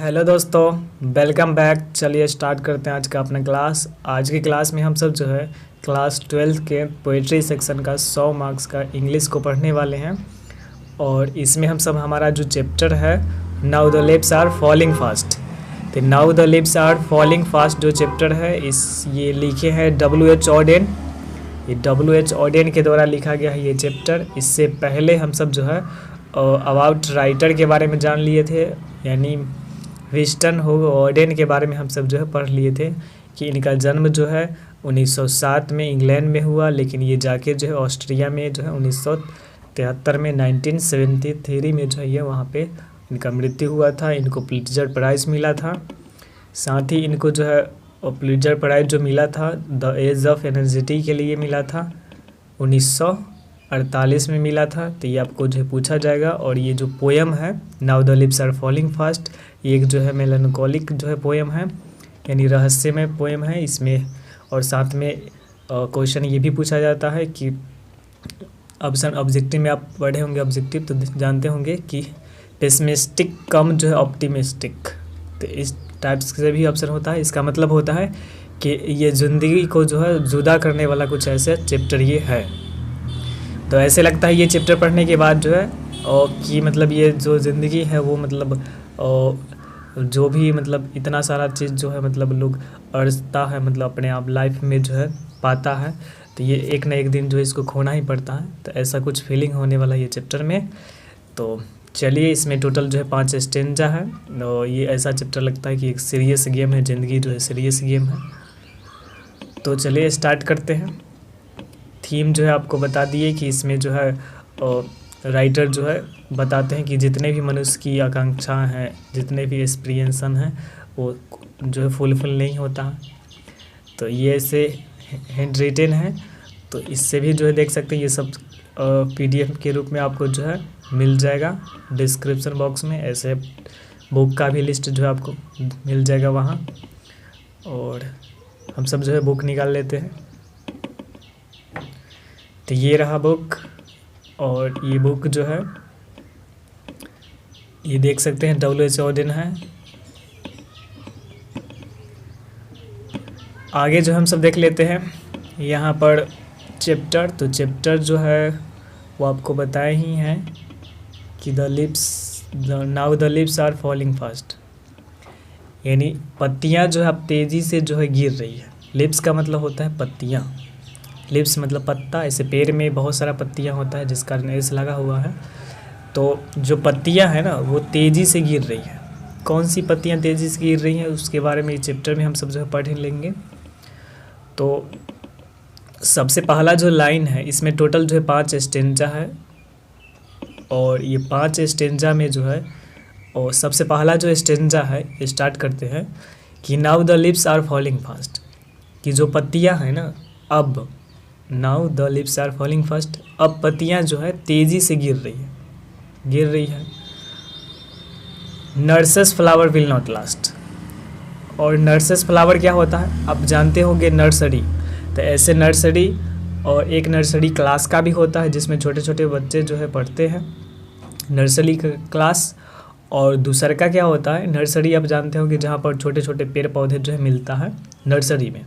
Hello दोस्तों, welcome back. चलिए start करते हैं आज का अपना क्लास। आज की क्लास में हम सब जो है क्लास 12 के पोइट्री सेक्शन का 100 मार्क्स का इंग्लिश को पढ़ने वाले हैं। और इसमें हम सब हमारा जो चैप्टर है now the lips are falling fast. तो now the lips are falling fast जो चैप्टर है ये लिखे हैं W.H. ऑडेन। ये W.H. ऑडेन के द्वारा लिखा गया है ये चैप्टर। इससे पहले हम सब जो है अबाउट राइटर के बारे में जान लिए थे, यानी विंस्टन ऑडेन के बारे में हम सब जो है पढ़ लिए थे कि इनका जन्म जो है 1907 में इंग्लैंड में हुआ, लेकिन ये जाके जो है ऑस्ट्रिया में जो है 1973 में 1973 में जो है ये वहाँ पे इनका मृत्यु हुआ था। इनको पुलित्ज़र प्राइज़ मिला था। साथ ही इनको जो है पुलित्ज़र प्राइज़ जो मिला था द एज ऑफ एनर्जिटी के लिए मिला था, 1948 में मिला था। तो ये आपको जो है पूछा जाएगा। और ये जो पोएम है now the lips are falling fast, ये एक जो है मेलनकोलिक जो है पोएम है, यानी रहस्यमय पोएम है इसमें। और साथ में क्वेश्चन ये भी पूछा जाता है कि ऑप्शन ऑब्जेक्टिव में आप पढ़े होंगे, ऑब्जेक्टिव तो जानते होंगे कि पेसिमिस्टिक कम जो है ऑप्टिमिस्टिक, तो इस टाइप्स से भी ऑप्शन होता है। इसका मतलब होता है कि ये ज़िंदगी को जो है जुदा करने वाला कुछ ऐसे चैप्टर ये है। तो ऐसे लगता है ये चैप्टर पढ़ने के बाद जो है कि मतलब ये जो ज़िंदगी है वो मतलब जो भी मतलब इतना सारा चीज़ जो है मतलब लोग अर्जता है, मतलब अपने आप लाइफ में जो है पाता है, तो ये एक ना एक दिन जो है इसको खोना ही पड़ता है। तो ऐसा कुछ फीलिंग होने वाला है ये चैप्टर में। तो चलिए, इसमें टोटल जो है 5 स्टेंजा है। और ये ऐसा चैप्टर लगता है कि एक सीरियस गेम है, ज़िंदगी जो है सीरियस गेम है। तो चलिए स्टार्ट करते हैं। थीम जो है आपको बता दिए कि इसमें जो है राइटर जो है बताते हैं कि जितने भी मनुष्य की आकांक्षा हैं, जितने भी एस्पिरेशन हैं, वो जो है फुलफिल नहीं होता। तो ये ऐसे हैंड रिटन है, तो इससे भी जो है देख सकते हैं। ये सब PDF के रूप में आपको जो है मिल जाएगा डिस्क्रिप्शन बॉक्स में। ऐसे बुक का भी लिस्ट जो है आपको मिल जाएगा वहाँ। और हम सब जो है बुक निकाल लेते हैं। तो ये रहा बुक। और ये बुक जो है ये देख सकते हैं W.H. ऑडेन है। आगे जो हम सब देख लेते हैं यहाँ पर चैप्टर। तो चैप्टर जो है वो आपको बताए ही हैं कि now the lips are falling fast, यानी पत्तियाँ जो है अब तेज़ी से जो है गिर रही है। लिप्स का मतलब होता है पत्तियाँ, लिप्स मतलब पत्ता। ऐसे पेड़ में बहुत सारा पत्तियाँ होता है जिसका एस लगा हुआ है। तो जो पत्तियाँ हैं ना वो तेज़ी से गिर रही है। कौन सी पत्तियाँ तेज़ी से गिर रही हैं उसके बारे में इस चैप्टर में हम सब जो है पढ़ लेंगे। तो सबसे पहला जो लाइन है, इसमें टोटल जो है 5 स्टेंजा है। और ये 5 स्टेंजा में जो है और सबसे पहला जो स्टेंजा है स्टार्ट करते हैं कि now the lips are falling fast, कि जो पत्तियाँ हैं ना अब, now the lips are falling fast, अब पत्तियाँ जो है तेज़ी से गिर रही है। Nurses flower will not last. और नर्सेस फ्लावर क्या होता है आप जानते होंगे, नर्सरी। तो ऐसे नर्सरी और एक नर्सरी क्लास का भी होता है जिसमें छोटे छोटे बच्चे जो है पढ़ते हैं, नर्सरी क्लास। और दूसरा का क्या होता है, नर्सरी आप जानते होंगे जहाँ पर छोटे छोटे पेड़ पौधे जो है मिलता है नर्सरी में।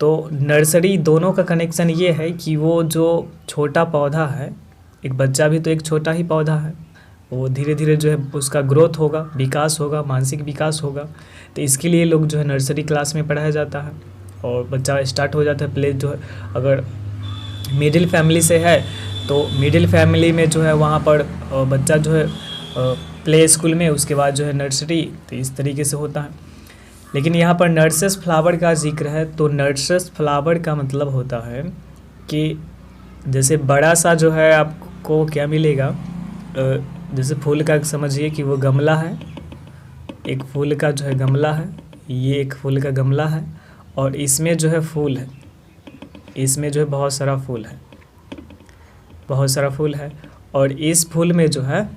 तो नर्सरी दोनों का कनेक्शन ये है कि वो जो छोटा पौधा है, एक बच्चा भी तो एक छोटा ही पौधा है, वो धीरे धीरे जो है उसका ग्रोथ होगा, विकास होगा, मानसिक विकास होगा। तो इसके लिए लोग जो है नर्सरी क्लास में पढ़ाया जाता है। और बच्चा स्टार्ट हो जाता है प्ले जो है, अगर मिडिल फैमिली से है तो मिडिल फैमिली में जो है वहाँ पर बच्चा जो है प्ले स्कूल में, उसके बाद जो है नर्सरी। तो इस तरीके से होता है। लेकिन यहाँ पर नर्सेस फ्लावर का जिक्र है, तो नर्सेस फ्लावर का मतलब होता है कि जैसे बड़ा सा जो है आपको क्या मिलेगा, जैसे फूल का समझिए कि वो गमला है, एक फूल का जो है गमला है, ये एक फूल का गमला है। और इसमें जो है फूल है, इसमें जो है बहुत सारा फूल है। और इस फूल में जो है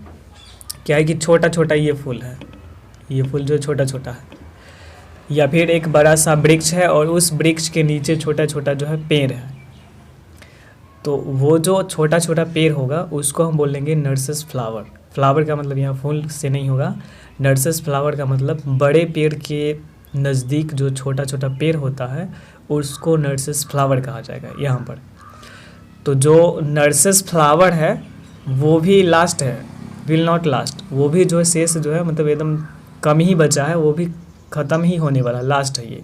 क्या है कि छोटा छोटा ये फूल है, ये फूल जो छोटा छोटा है। या फिर एक बड़ा सा वृक्ष है और उस वृक्ष के नीचे छोटा छोटा जो है पेड़ है। तो वो जो छोटा छोटा पेड़ होगा उसको हम बोलेंगे नर्सेस फ्लावर। फ्लावर का मतलब यहाँ फूल से नहीं होगा, नर्सेस फ्लावर का मतलब बड़े पेड़ के नज़दीक जो छोटा छोटा पेड़ होता है उसको नर्सेस फ्लावर कहा जाएगा यहाँ पर। तो जो नर्सेस फ्लावर है वो भी लास्ट है, विल नॉट लास्ट, वो भी जो है शेष जो है मतलब एकदम कम ही बचा है, वो भी ख़त्म ही होने वाला, लास्ट है ये।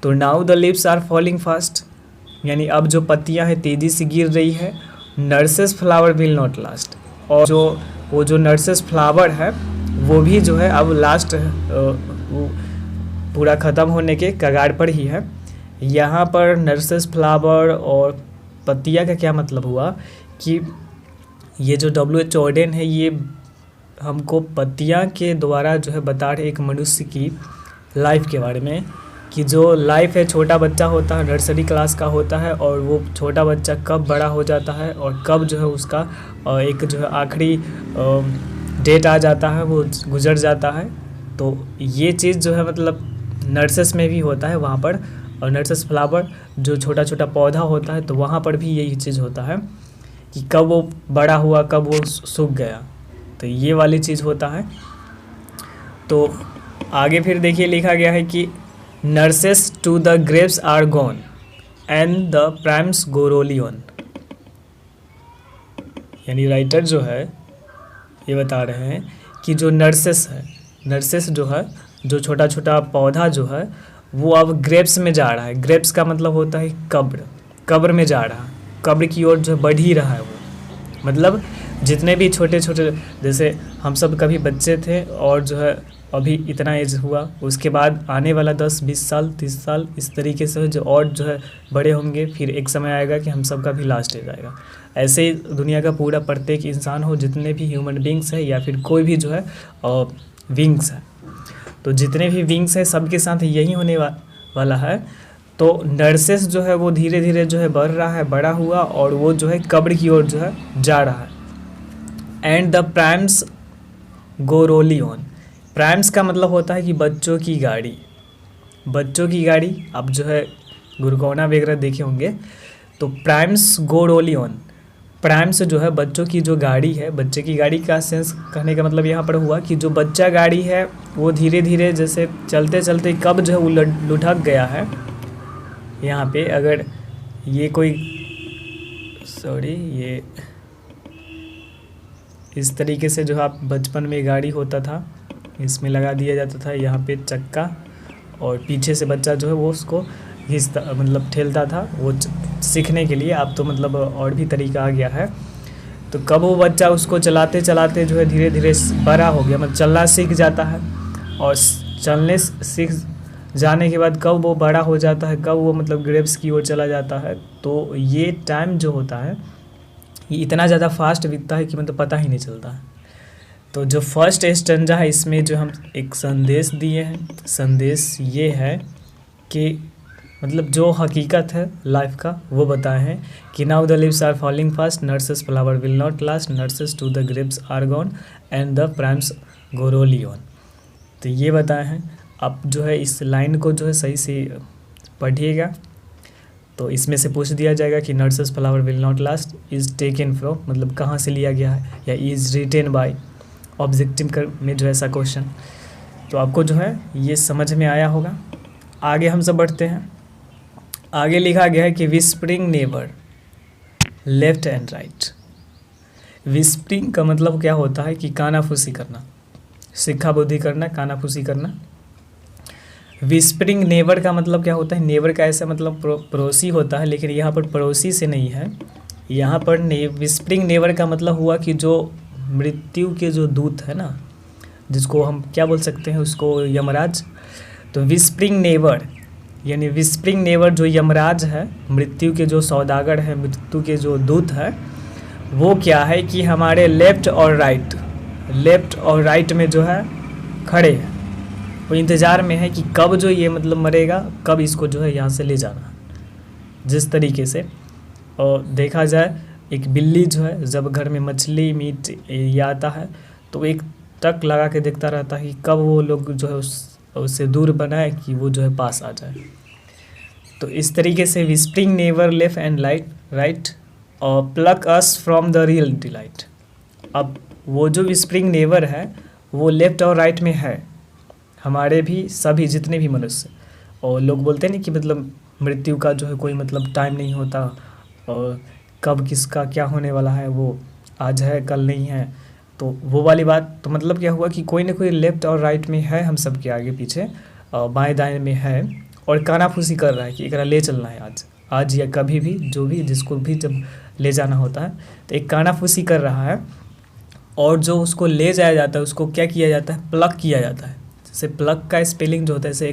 तो now the leaves are falling fast, यानी अब जो पत्तियां हैं तेज़ी से गिर रही है। Nurses flower will not last, और वो जो नर्सेस फ्लावर है वो भी जो है अब लास्ट वो पूरा ख़त्म होने के कगार पर ही है। यहाँ पर नर्सेस फ्लावर और पत्तियां का क्या मतलब हुआ कि ये जो W.H. ऑडेन है ये हमको पत्तियां के द्वारा जो है बता रहे एक मनुष्य की लाइफ के बारे में, कि जो लाइफ है छोटा बच्चा होता है, नर्सरी क्लास का होता है, और वो छोटा बच्चा कब बड़ा हो जाता है और कब जो है उसका एक जो है आखिरी डेट आ जाता है, वो गुजर जाता है। तो ये चीज़ जो है मतलब नर्सेस में भी होता है वहाँ पर, और नर्सेस फ्लावर जो छोटा छोटा पौधा होता है तो वहाँ पर भी यही चीज़ होता है कि कब वो बड़ा हुआ, कब वो सूख गया, तो ये वाली चीज़ होता है। तो आगे फिर देखिए लिखा गया है कि nurses to the grapes are gone and the primes go rolly on, यानी राइटर जो है ये बता रहे हैं कि जो नर्सेस है, नर्सेस जो है जो छोटा छोटा पौधा जो है वो अब ग्रेप्स में जा रहा है। ग्रेप्स का मतलब होता है कब्र, कब्र में जा रहा है, कब्र की ओर जो बढ़ ही रहा है वो। मतलब जितने भी छोटे छोटे, जैसे हम सब कभी बच्चे थे और जो है अभी इतना एज हुआ, उसके बाद आने वाला 10-20 साल 30 साल इस तरीके से जो और जो है बड़े होंगे, फिर एक समय आएगा कि हम सब का भी लास्ट एज आएगा। ऐसे ही दुनिया का पूरा प्रत्येक इंसान हो, जितने भी ह्यूमन बींग्स है या फिर कोई भी जो है विंग्स है, तो जितने भी विंग्स है सबके साथ यही होने वाला है। तो नर्सेस जो है वो धीरे धीरे जो है बढ़ रहा है, बड़ा हुआ और वो जो है कब्र की ओर जो है जा रहा है। And the primes go rolly on, primes का मतलब होता है कि बच्चों की गाड़ी, बच्चों की गाड़ी। अब जो है गुरगौना वगैरह देखे होंगे, तो primes go rolly on, primes जो है बच्चों की जो गाड़ी है, बच्चे की गाड़ी का सेंस कहने का मतलब यहाँ पर हुआ कि जो बच्चा गाड़ी है वो धीरे धीरे जैसे चलते चलते कब जो है वो लुढ़क गया है। यहाँ पे अगर ये कोई ये इस तरीके से जो आप बचपन में गाड़ी होता था, इसमें लगा दिया जाता था यहाँ पे चक्का, और पीछे से बच्चा जो है वो उसको घिसता मतलब ठेलता था वो सीखने के लिए। अब तो मतलब और भी तरीका आ गया है। तो कब वो बच्चा उसको चलाते चलाते जो है धीरे धीरे बड़ा हो गया, मतलब चलना सीख जाता है, और चलने सीख जाने के बाद कब वो बड़ा हो जाता है, कब वो मतलब ग्रेप्स की ओर चला जाता है। तो ये टाइम जो होता है ये इतना ज़्यादा फास्ट बीतता है कि मतलब पता ही नहीं चलता है। तो जो फर्स्ट स्टेंजा है इसमें जो हम एक संदेश दिए हैं, संदेश ये है कि मतलब जो हकीकत है लाइफ का वो बताए हैं कि now the leaves are falling fast, nurses flower will not last, nurses to the grapes are gone and the primes go rolly on. तो ये बताए हैं। आप जो है इस लाइन को जो है सही से पढ़िएगा, तो इसमें से पूछ दिया जाएगा कि nurses flower will not last is taken from, मतलब कहाँ से लिया गया है, या इज़ रिटेन बाय, ऑब्जेक्टिव में जो है ऐसा क्वेश्चन। तो आपको जो है ये समझ में आया होगा। आगे हम सब बढ़ते हैं। आगे लिखा गया है कि whispering neighbour left and right. Whispering का मतलब क्या होता है कि कानाफूसी करना, सिक्खा बुद्धि करना, कानाफूसी करना। विस्परिंग नेबर का मतलब क्या होता है, नेबर का ऐसा मतलब पड़ोसी होता है, लेकिन यहाँ पर पड़ोसी से नहीं है। यहाँ पर विस्परिंग नेबर का मतलब हुआ कि जो मृत्यु के जो दूत है ना, जिसको हम क्या बोल सकते हैं, उसको यमराज। तो विस्परिंग नेबर यानी विस्परिंग नेबर जो यमराज है, मृत्यु के जो सौदागर है, मृत्यु के जो दूत है, वो क्या है कि हमारे लेफ़्ट और राइट में जो है खड़े हैं। वो इंतज़ार में है कि कब जो ये मतलब मरेगा, कब इसको जो है यहाँ से ले जाना है। जिस तरीके से और देखा जाए, एक बिल्ली जो है जब घर में मछली मीट ये आता है तो एक टक लगा के देखता रहता है कि कब वो लोग जो है उससे दूर बनाए कि वो जो है पास आ जाए। तो इस तरीके से whispering never left and right और plug us from the real delight. अब वो जो स्प्रिंग नेवर है वो लेफ्ट और राइट में है, हमारे भी सभी जितने भी मनुष्य। और लोग बोलते हैं ना कि मतलब मृत्यु का जो है कोई मतलब टाइम नहीं होता, और कब किसका क्या होने वाला है वो आज है कल नहीं है। तो वो वाली बात, तो मतलब क्या हुआ कि कोई ना कोई लेफ्ट और राइट में है, हम सब के आगे पीछे बाएं दाएं में है, और कानाफूसी कर रहा है कि एकरा ले चलना है आज, आज या कभी भी, जो भी जिसको भी जब ले जाना होता है तो एक कानाफूसी कर रहा है। और जो उसको ले जाया जाता है उसको क्या किया जाता है, प्लग किया जाता है। जैसे प्लग का स्पेलिंग जो होता है, जैसे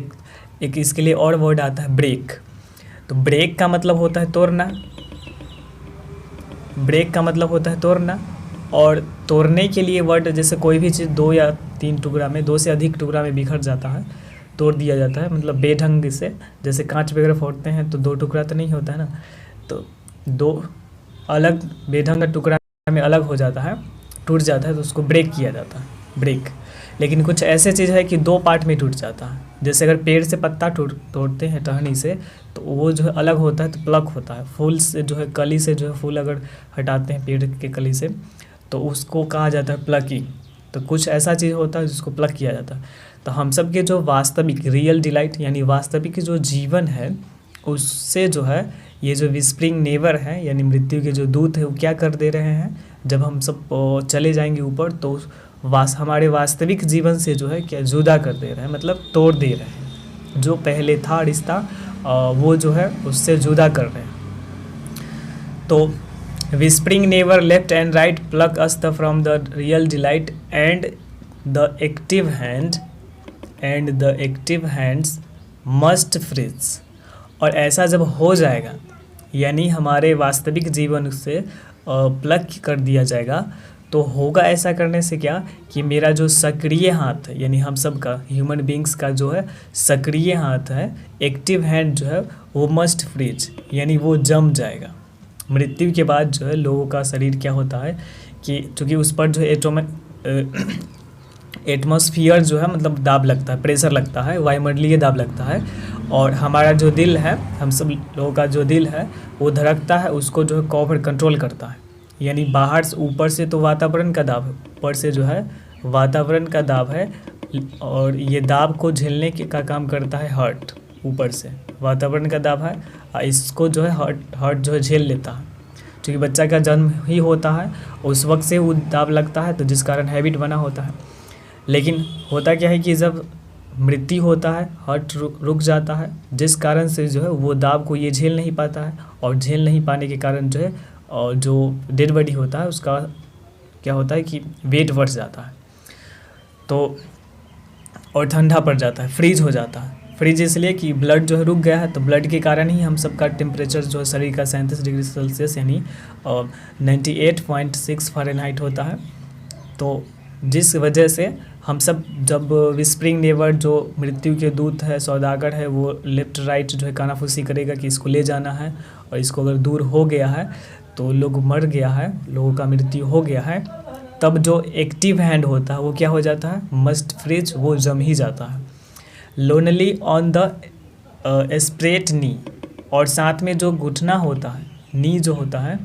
एक इसके लिए और वर्ड आता है ब्रेक। तो ब्रेक का मतलब होता है तोड़ना, ब्रेक का मतलब होता है तोड़ना। और तोड़ने के लिए वर्ड, जैसे कोई भी चीज़ 2 या 3 टुकड़ा में, 2 से अधिक टुकड़ा में बिखर जाता है, तोड़ दिया जाता है, मतलब बेढंग से। जैसे कांच वगैरह फोड़ते हैं तो 2 टुकड़ा तो नहीं होता है ना, तो 2 अलग बेढंग टुकड़ा में अलग हो जाता है, टूट जाता है, तो उसको ब्रेक किया जाता है, ब्रेक। लेकिन कुछ ऐसे चीज़ है कि 2 पार्ट में टूट जाता है। जैसे अगर पेड़ से पत्ता तोड़ते हैं टहनी से, तो वो जो है अलग होता है, तो प्लग होता है। फूल से जो है, कली से जो है फूल अगर हटाते हैं पेड़ के कली से, तो उसको कहा जाता है प्लकिंग। तो कुछ ऐसा चीज़ होता है जिसको प्लग किया जाता है। तो हम सब के जो वास्तविक रियल डिलाइट यानी वास्तविक जो जीवन है, उससे जो है ये जो विस्परिंग नेवर है यानी मृत्यु के जो दूत है वो क्या कर दे रहे हैं, जब हम सब चले जाएंगे ऊपर, तो हमारे वास्तविक जीवन से जो है क्या जुदा कर दे रहे हैं, मतलब तोड़ दे रहे हैं। जो पहले था रिश्ता वो जो है उससे जुदा कर रहे हैं। तो whispering never left and right pluck us the from the real delight and the active hands must freeze। और ऐसा जब हो जाएगा यानी हमारे वास्तविक जीवन से प्लग कर दिया जाएगा, तो होगा ऐसा करने से क्या कि मेरा जो सक्रिय हाथ है यानी हम सब का ह्यूमन बींग्स का जो है सक्रिय हाथ है, एक्टिव हैंड जो है वो मस्ट फ्रीज यानी वो जम जाएगा। मृत्यु के बाद जो है लोगों का शरीर क्या होता है कि चूँकि उस पर जो एटमॉस्फियर जो है मतलब दाब लगता है, प्रेशर लगता है, वायुमंडलीय दाब लगता है। और हमारा जो दिल है, हम सब लोगों का जो दिल है वो धड़कता है, उसको जो है कवर कंट्रोल करता है। यानी बाहर से, ऊपर से तो वातावरण का दाब है, ऊपर से जो है वातावरण का दाब है, और ये दाब को झेलने के का काम करता है हार्ट। ऊपर से वातावरण का दाब है, इसको जो है हार्ट जो है झेल लेता है। क्योंकि बच्चा का जन्म ही होता है उस वक्त से वो दाब लगता है, तो जिस कारण हैबिट बना होता है। लेकिन होता क्या है कि जब मृत्यु होता है हार्ट रुक जाता है, जिस कारण से जो है वो दाब को ये झेल नहीं पाता है, और झेल नहीं पाने के कारण जो है और जो डेड बॉडी होता है उसका क्या होता है कि वेट बढ़ जाता है, तो और ठंडा पड़ जाता है, फ्रीज हो जाता है। फ्रीज इसलिए कि ब्लड जो है रुक गया है, तो ब्लड के कारण ही हम सबका टेम्परेचर जो है शरीर का 37 डिग्री सेल्सियस यानी 98.6 फ़ारेनहाइट होता है। तो जिस वजह से हम सब जब विस्परिंग नेवर जो मृत्यु के दूत है, सौदागर है, वो लेफ्ट राइट जो है कानाफूसी करेगा कि इसको ले जाना है, और इसको अगर दूर हो गया है तो लोग मर गया है, लोगों का मृत्यु हो गया है, तब जो एक्टिव हैंड होता है वो क्या हो जाता है, मस्ट फ्रीज, वो जम ही जाता है। लोनली ऑन द स्प्रेट नी, और साथ में जो घुटना होता है, नी जो होता है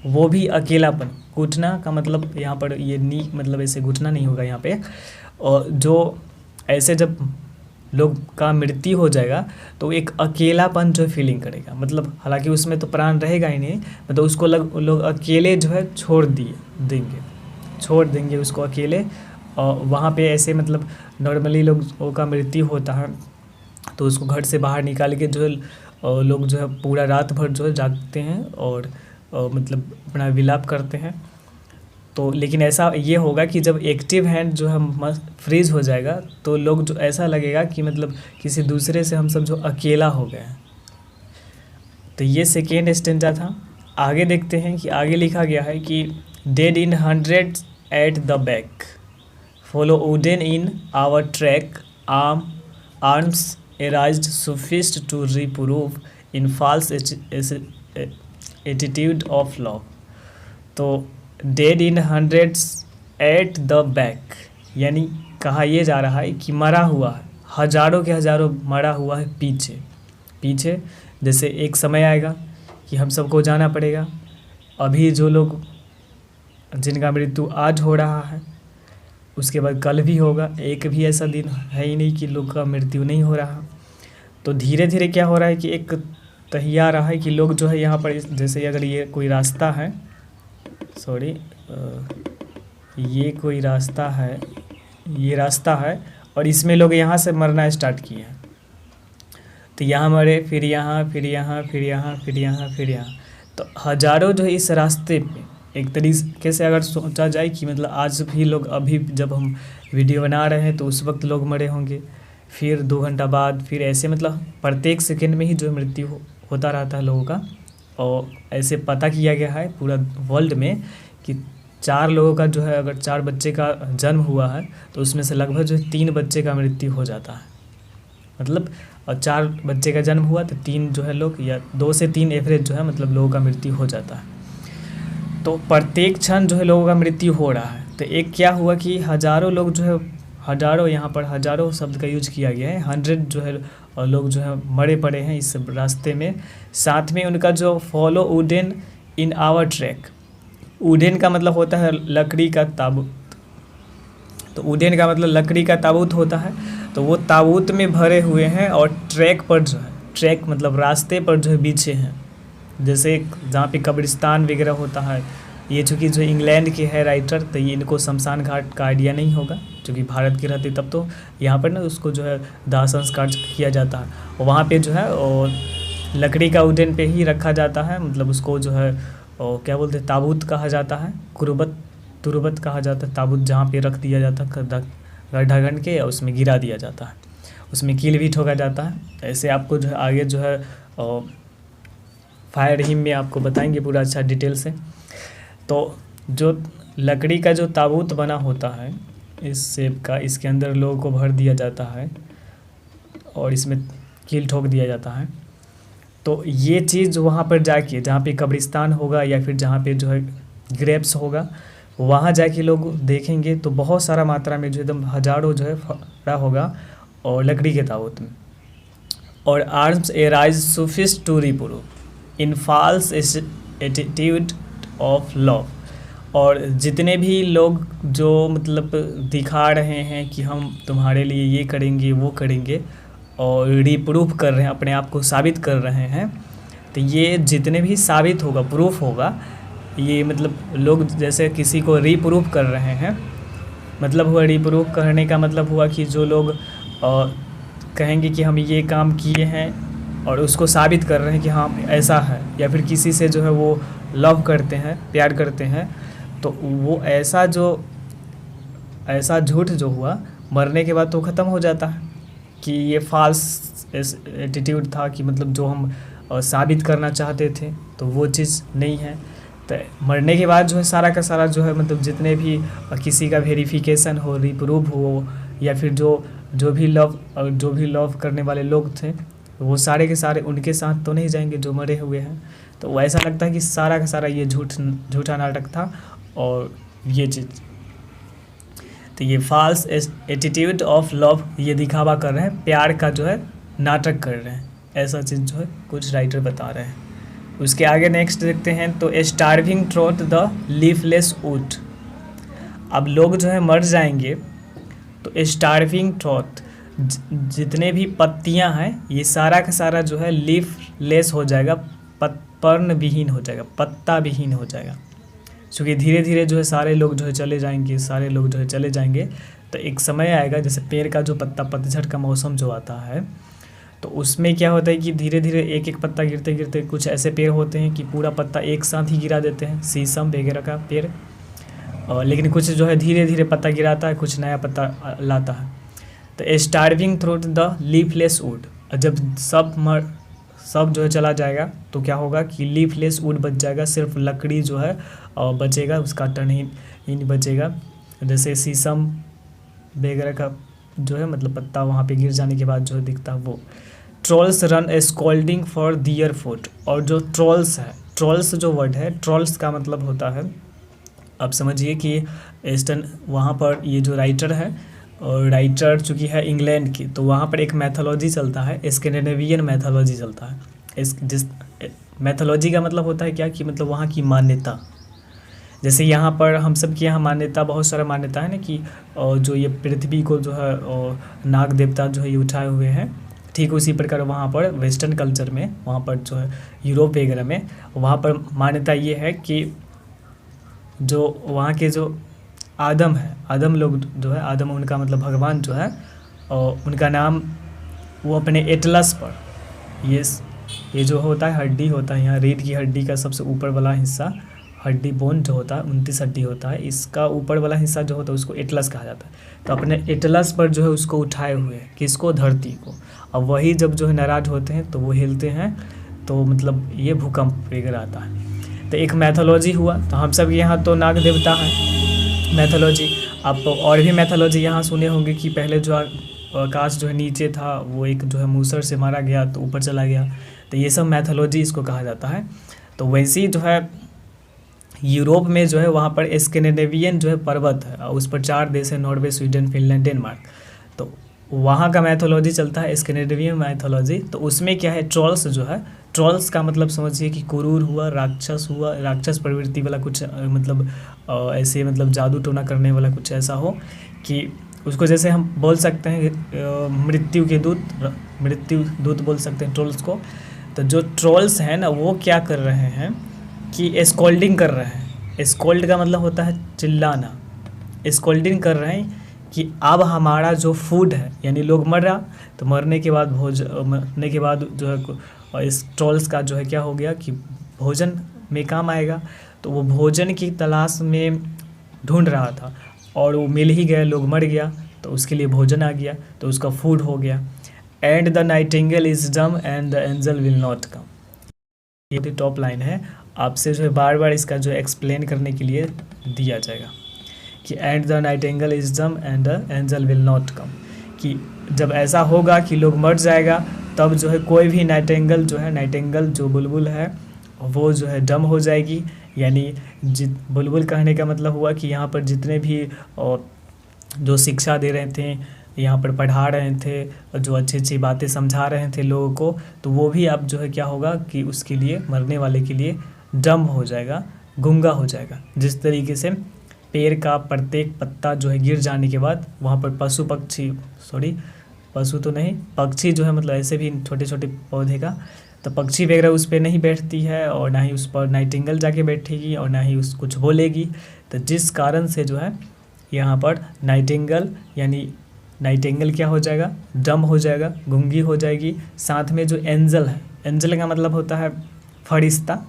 वो भी अकेलापन। घुटना का मतलब यहाँ पर ये नी मतलब ऐसे घुटना नहीं होगा यहाँ पे, और जो ऐसे जब लोग का मृत्यु हो जाएगा तो एक अकेलापन जो फीलिंग करेगा, मतलब हालांकि उसमें तो प्राण रहेगा ही नहीं, मतलब उसको लोग अकेले जो है छोड़ देंगे उसको अकेले। और वहाँ पे ऐसे मतलब नॉर्मली लोगों का मृत्यु होता है तो उसको घर से बाहर निकाल के जो है लोग जो है पूरा रात भर जो है जागते हैं और मतलब अपना विलाप करते हैं। तो लेकिन ऐसा ये होगा कि जब एक्टिव हैंड जो है फ्रीज हो जाएगा तो लोग जो ऐसा लगेगा कि मतलब किसी दूसरे से हम सब जो अकेला हो गए हैं। तो ये सेकेंड स्टेंजा था। आगे देखते हैं कि आगे लिखा गया है कि dead in hundreds at the back, follow wooden in our track, arms एराइज्ड सुफिस्ट to रिप्रूव in false attitude of love. तो dead in hundreds at the back यानी कहा यह जा रहा है कि मरा हुआ है, हजारों के हजारों मरा हुआ है पीछे। जैसे एक समय आएगा कि हम सबको जाना पड़ेगा। अभी जो लोग जिनका मृत्यु आज हो रहा है, उसके बाद कल भी होगा। एक भी ऐसा दिन है ही नहीं कि लोग का मृत्यु नहीं हो रहा। तो धीरे धीरे क्या हो रहा है कि एक तहिया रहा है कि लोग जो है यहाँ पर, जैसे अगर ये कोई रास्ता है, सॉरी, ये कोई रास्ता है, ये रास्ता है और इसमें लोग यहाँ से मरना स्टार्ट किए हैं। तो यहाँ मरे, फिर यहाँ, फिर यहाँ, फिर यहाँ, फिर यहाँ, फिर यहाँ। तो हजारों जो है इस रास्ते पे, एक तरीके से अगर सोचा जाए कि मतलब आज भी लोग, अभी जब हम वीडियो बना रहे हैं तो उस वक्त लोग मरे होंगे, फिर 2 घंटा बाद, फिर ऐसे मतलब प्रत्येक सेकंड में ही जो मृत्यु होता रहता है लोगों का। और ऐसे पता किया गया है पूरा वर्ल्ड में कि 4 लोगों का जो है, अगर 4 बच्चे का जन्म हुआ है तो उसमें से लगभग जो है 3 बच्चे का मृत्यु हो जाता है। मतलब और 4 बच्चे का जन्म हुआ तो 3 जो है लोग, या 2 से 3 एवरेज जो है मतलब लोगों का मृत्यु हो जाता है। तो प्रत्येक क्षण जो है लोगों का मृत्यु हो रहा है। तो एक क्या हुआ कि हज़ारों लोग जो है, हज़ारों, यहाँ पर हज़ारों शब्द का यूज किया गया है, 100 जो है और लोग जो है मरे पड़े हैं इस रास्ते में। साथ में उनका जो follow wooden in our track, wooden का मतलब होता है लकड़ी का ताबूत, तो वुडन का मतलब लकड़ी का ताबूत होता है। तो वो ताबूत में भरे हुए हैं और ट्रैक पर जो है, ट्रैक मतलब रास्ते पर जो है बिछे हैं, जैसे जहाँ पे कब्रिस्तान वगैरह होता है। ये चूँकि जो इंग्लैंड के है राइटर, तो ये इनको शमशान घाट का आइडिया नहीं होगा, क्योंकि भारत के रहते तब तो यहाँ पर ना उसको जो है दाह संस्कार किया जाता है। और वहाँ पे जो है और लकड़ी का वुडन पे ही रखा जाता है, मतलब उसको जो है और क्या बोलते हैं, ताबूत कहा जाता है, तुरबत कहा जाता है। ताबूत जहाँ पे रख दिया जाता है गड्ढा खन के, और उसमें गिरा दिया जाता है, उसमें कील भी ठोका जाता है। ऐसे आपको जो है आगे जो है फायर हिम में आपको बताएंगे पूरा अच्छा डिटेल से। तो जो लकड़ी का जो ताबूत बना होता है इस शेप का, इसके अंदर लोगों को भर दिया जाता है और इसमें कील ठोक दिया जाता है। तो ये चीज़ वहाँ पर जाके, जहाँ पे कब्रिस्तान होगा या फिर जहाँ पे जो है ग्रेप्स होगा, वहाँ जाके लोग देखेंगे तो बहुत सारा मात्रा में जो एकदम हज़ारों जो है फरा होगा और लकड़ी के ताबूत में। और arms arise सुफिस्ट to रिप्रूव in false attitude of love. और जितने भी लोग जो मतलब दिखा रहे हैं कि हम तुम्हारे लिए ये करेंगे वो करेंगे और रिप्रूव कर रहे हैं, अपने आप को साबित कर रहे हैं, तो ये जितने भी साबित होगा, प्रूफ होगा, ये मतलब लोग जैसे किसी को रिप्रूव कर रहे हैं, मतलब हुआ रिप्रूव करने का मतलब हुआ कि जो लोग कहेंगे कि हम ये काम किए हैं और उसको साबित कर रहे हैं कि हाँ ऐसा है, या फिर किसी से जो है वो लव करते हैं, प्यार करते हैं, तो वो ऐसा झूठ जो हुआ मरने के बाद तो ख़त्म हो जाता है कि ये फॉल्स एटीट्यूड था, कि मतलब जो हम साबित करना चाहते थे तो वो चीज़ नहीं है। तो मरने के बाद जो है सारा का सारा जो है मतलब जितने भी किसी का वेरिफिकेशन हो, रिप्रूव हो, या फिर जो भी लव करने वाले लोग थे वो सारे के सारे उनके साथ तो नहीं जाएंगे जो मरे हुए हैं। तो वो ऐसा लगता है कि सारा का सारा ये झूठा नाटक था और ये चीज़। तो ये फॉल्स एटीट्यूड ऑफ लव, ये दिखावा कर रहे हैं, प्यार का जो है नाटक कर रहे हैं, ऐसा चीज़ जो है कुछ राइटर बता रहे हैं। उसके आगे नेक्स्ट देखते हैं। तो starving trout the leafless would. अब लोग जो है मर जाएंगे तो स्टार्विंग ट्रॉट, जितने भी पत्तियां हैं ये सारा का सारा जो है लीफलेस हो जाएगा, पर्ण विहीन हो जाएगा, पत्ता विहीन हो जाएगा। क्योंकि धीरे धीरे जो है सारे लोग जो है चले जाएंगे, तो एक समय आएगा, जैसे पेड़ का जो पत्ता, पतझड़ का मौसम जो आता है, तो उसमें क्या होता है कि धीरे धीरे एक एक पत्ता गिरते गिरते, कुछ ऐसे पेड़ होते हैं कि पूरा पत्ता एक साथ ही गिरा देते हैं, शीशम वगैरह का पेड़, लेकिन कुछ जो है धीरे धीरे पत्ता गिराता है, कुछ नया पत्ता लाता है। तो starving through the leafless would, जब सब जो है चला जाएगा तो क्या होगा कि लीफलेस वुड बच जाएगा, सिर्फ लकड़ी जो है बचेगा, उसका टन ही नहीं बचेगा। जैसे शीशम वगैरह का जो है मतलब पत्ता वहाँ पे गिर जाने के बाद जो है दिखता है वो। Trolls run a scolding for their food. और जो ट्रोल्स है, ट्रोल्स जो वर्ड है, ट्रोल्स का मतलब होता है, अब समझिए कि ईस्टर्न वहाँ पर ये जो राइटर है, और राइटर चूँकि है इंग्लैंड की, तो वहाँ पर एक मैथोलॉजी चलता है, स्कैंडिनेवियन मैथोलॉजी चलता है। जिस मैथोलॉजी का मतलब होता है क्या कि मतलब वहाँ की मान्यता, जैसे यहाँ पर हम सब के यहाँ मान्यता, बहुत सारा मान्यता है ना कि जो ये पृथ्वी को जो है नाग देवता जो है ये उठाए हुए हैं। ठीक उसी प्रकार वहाँ पर वेस्टर्न कल्चर में, वहाँ पर जो है यूरोप वगैरह में, वहाँ पर मान्यता ये है कि जो वहाँ के जो आदम है, आदम लोग जो है, आदम उनका मतलब भगवान जो है, और उनका नाम वो अपने एटलस पर, ये जो होता है हड्डी होता है यहाँ, रीढ़ की हड्डी का सबसे ऊपर वाला हिस्सा, हड्डी बोन जो होता है 29 हड्डी होता है, इसका ऊपर वाला हिस्सा जो होता है उसको एटलस कहा जाता है। तो अपने एटलस पर जो है उसको उठाए हुए हैं, किसको? धरती को। अब वही जब जो है नाराज होते हैं तो वो हिलते हैं, तो मतलब ये भूकंप वगैरह आता है। तो एक मैथोलॉजी हुआ। तो हम सब यहाँ तो नाग देवता हैं, मैथोलॉजी। आप और भी मैथोलॉजी यहाँ सुने होंगे कि पहले जो आकाश जो है नीचे था, वो एक जो है मूसर से मारा गया तो ऊपर चला गया। तो ये सब मैथोलॉजी इसको कहा जाता है। तो वैसे ही जो है यूरोप में जो है वहाँ पर स्कैंडिनेवियन जो है पर्वत है, और उस पर 4 देश है, नॉर्वे, स्वीडन, फिनलैंड, डेनमार्क। तो वहाँ का मैथोलॉजी चलता है स्कैंडिनेवियन मैथोलॉजी। तो उसमें क्या है, ट्रोल्स जो है, ट्रोल्स का मतलब समझिए कि क्रूर हुआ, राक्षस हुआ, राक्षस प्रवृत्ति वाला कुछ, मतलब ऐसे मतलब जादू टोना करने वाला कुछ ऐसा हो कि उसको जैसे हम बोल सकते हैं मृत्यु के दूत, मृत्यु दूत बोल सकते हैं ट्रोल्स को। तो जो ट्रोल्स हैं ना, वो क्या कर रहे हैं कि स्कोल्डिंग कर रहे हैं। स्कोल्ड का मतलब होता है चिल्लाना। स्कोल्डिंग कर रहे हैं कि अब हमारा जो फूड है, यानी लोग मर रहा, तो मरने के बाद जो है इस ट्रोल्स का जो है क्या हो गया कि भोजन में काम आएगा। तो वो भोजन की तलाश में ढूंढ रहा था और वो मिल ही गया, लोग मर गया, तो उसके लिए भोजन आ गया, तो उसका फूड हो गया। And the Nightingale is dumb and the angel will not come, ये टॉप लाइन है। आपसे जो है बार बार इसका जो एक्सप्लेन करने के लिए दिया जाएगा कि and the Nightingale is dumb and the angel will not come, कि जब ऐसा होगा कि लोग मर जाएगा, तब जो है कोई भी नाइटिंगेल जो है, नाइटिंगेल जो बुलबुल है, वो जो है डम हो जाएगी। यानी बुलबुल कहने का मतलब हुआ कि यहाँ पर जितने भी जो शिक्षा दे रहे थे, यहाँ पर पढ़ा रहे थे, जो अच्छी अच्छी बातें समझा रहे थे लोगों को, तो वो भी अब जो है क्या होगा कि उसके लिए, मरने वाले के लिए डम हो जाएगा, गूंगा हो जाएगा। जिस तरीके से पेड़ का प्रत्येक पत्ता जो है गिर जाने के बाद वहाँ पर पशु तो नहीं, पक्षी जो है, मतलब ऐसे भी छोटे छोटे पौधे का, तो पक्षी वगैरह उस पर नहीं बैठती है, और ना ही उस पर नाइटिंगेल जाके बैठेगी, और ना ही उस कुछ बोलेगी। तो जिस कारण से जो है यहाँ पर नाइटिंगेल, यानी नाइटिंगेल क्या हो जाएगा, डम हो जाएगा, गूंगी हो जाएगी। साथ में जो एंजल है, एंजल का मतलब होता है फरिश्ता,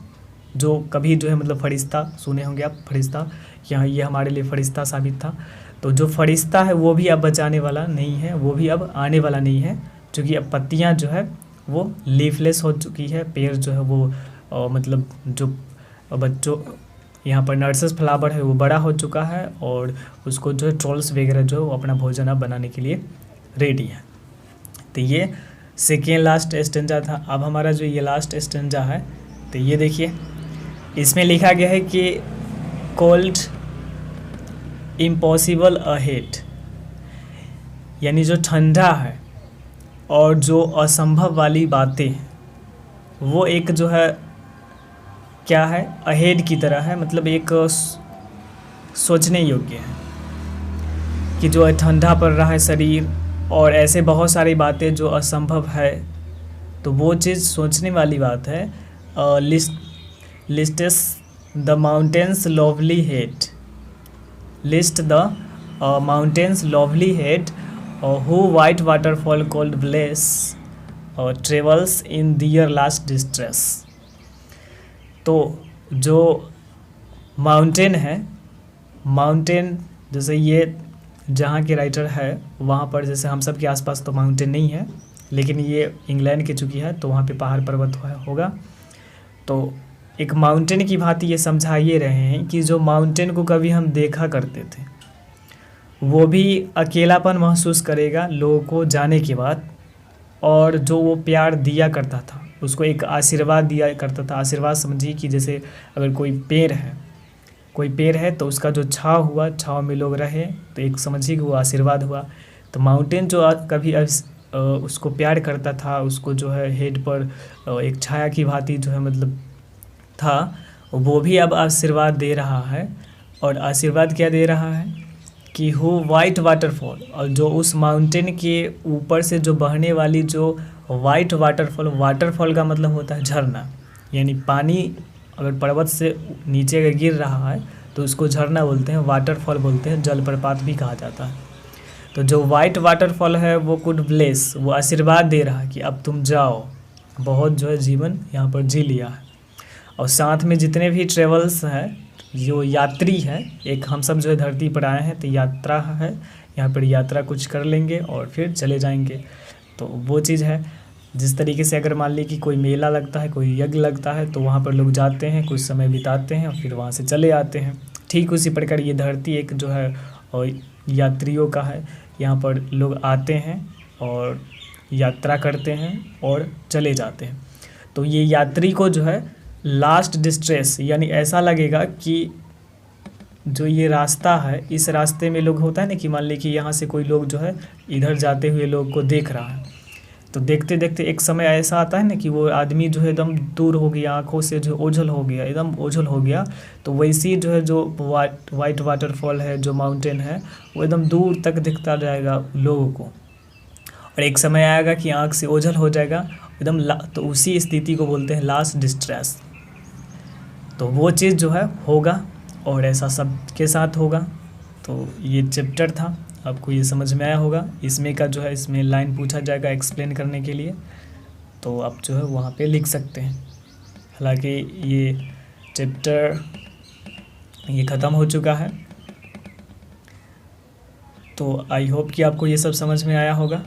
जो कभी जो है मतलब फरिश्ता सुने होंगे आप, फरिश्ता, यहाँ ये हमारे लिए फरिश्ता साबित था। तो जो फरिश्ता है वो भी अब बचाने वाला नहीं है, वो भी अब आने वाला नहीं है, क्योंकि अब पत्तियाँ जो है वो लीफलेस हो चुकी है, पेड़ जो है वो मतलब जो बच्चों यहाँ पर नर्सस फ्लावर है वो बड़ा हो चुका है, और उसको जो है ट्रोल्स वगैरह जो है वो अपना भोजन अब बनाने के लिए रेडी है। तो ये सेकेंड लास्ट स्टेंजा था। अब हमारा जो ये लास्ट स्टेंजा है, तो ये देखिए, इसमें लिखा गया है कि कोल्ड इम्पॉसिबल अहेड, यानी जो ठंडा है और जो असंभव वाली बातें, वो एक जो है क्या है, अहेड की तरह है, मतलब एक सोचने योग्य है कि जो है ठंडा पड़ रहा है शरीर, और ऐसे बहुत सारी बातें जो असंभव है, तो वो चीज़ सोचने वाली बात है। लिस्टेस the mountains lovely head, list the mountains lovely head, who white waterfall called Blaze travels in their last distress। तो जो माउंटेन है, माउंटेन जैसे ये जहाँ के राइटर है वहाँ पर, जैसे हम सब के आसपास तो माउंटेन नहीं है, लेकिन ये इंग्लैंड की चुकी है तो वहाँ पे पहाड़ पर्वत होगा। तो एक माउंटेन की भांति ये समझा ये रहे हैं कि जो माउंटेन को कभी हम देखा करते थे, वो भी अकेलापन महसूस करेगा लोगों को जाने के बाद, और जो वो प्यार दिया करता था उसको एक आशीर्वाद दिया करता था। आशीर्वाद समझिए कि जैसे अगर कोई पेड़ है तो उसका जो छाँव हुआ, छाँव में लोग रहे, तो एक समझिए कि वो आशीर्वाद हुआ। तो माउंटेन जो कभी उसको प्यार करता था, उसको जो है हेड पर एक छाया की भांति जो है मतलब था, वो भी अब आशीर्वाद दे रहा है। और आशीर्वाद क्या दे रहा है कि हो वाइट वाटरफॉल, और जो उस माउंटेन के ऊपर से जो बहने वाली जो वाइट वाटरफॉल, वाटरफॉल का मतलब होता है झरना, यानी पानी अगर पर्वत से नीचे अगर गिर रहा है तो उसको झरना बोलते हैं, वाटरफॉल बोलते हैं, जलप्रपात भी कहा जाता है। तो जो वाइट वाटरफॉल है वो कुड ब्लेस, वो आशीर्वाद दे रहा है कि अब तुम जाओ, बहुत जो है जीवन यहाँ पर जी लिया है। और साथ में जितने भी ट्रेवल्स हैं, जो यात्री है, एक हम सब जो है धरती पर आए हैं तो यात्रा है, यहाँ पर यात्रा कुछ कर लेंगे और फिर चले जाएंगे। तो वो चीज़ है, जिस तरीके से अगर मान ली कि कोई मेला लगता है, कोई यज्ञ लगता है, तो वहाँ पर लोग जाते हैं, कुछ समय बिताते हैं और फिर वहाँ से चले आते हैं। ठीक उसी प्रकार ये धरती एक जो है और यात्रियों का है, यहाँ पर लोग आते हैं और यात्रा करते हैं और चले जाते हैं। तो ये यात्री को जो है लास्ट डिस्ट्रेस, यानी ऐसा लगेगा कि जो ये रास्ता है, इस रास्ते में लोग होता है ना कि मान ली कि यहाँ से कोई लोग जो है इधर जाते हुए लोग को देख रहा है, तो देखते देखते एक समय ऐसा आता है ना कि वो आदमी जो है एकदम दूर हो गया, आँखों से जो ओझल हो गया, एकदम ओझल हो गया। तो वैसे ही जो है जो वाइट वाटरफॉल है, जो माउंटेन है, वो एकदम दूर तक दिखता जाएगा लोगों को, और एक समय आएगा कि आँख से ओझल हो जाएगा एकदम। तो उसी स्थिति को बोलते हैं लास्ट डिस्ट्रेस। तो वो चीज़ जो है होगा और ऐसा सबके साथ होगा। तो ये चैप्टर था, आपको ये समझ में आया होगा। इसमें का जो है इसमें लाइन पूछा जाएगा एक्सप्लेन करने के लिए, तो आप जो है वहाँ पे लिख सकते हैं। हालांकि ये चैप्टर ये ख़त्म हो चुका है, तो आई होप कि आपको ये सब समझ में आया होगा।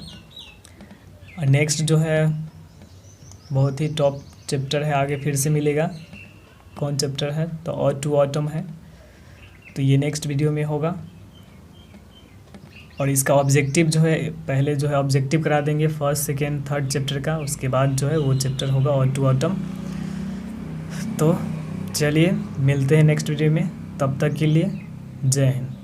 और नेक्स्ट जो है बहुत ही टॉप चैप्टर है, आगे फिर से मिलेगा। कौन चैप्टर है? तो और टू ऑटम है, तो ये नेक्स्ट वीडियो में होगा। और इसका ऑब्जेक्टिव जो है पहले जो है ऑब्जेक्टिव करा देंगे फर्स्ट सेकेंड थर्ड चैप्टर का, उसके बाद जो है वो चैप्टर होगा और टू ऑटम। तो चलिए मिलते हैं नेक्स्ट वीडियो में, तब तक के लिए जय हिंद।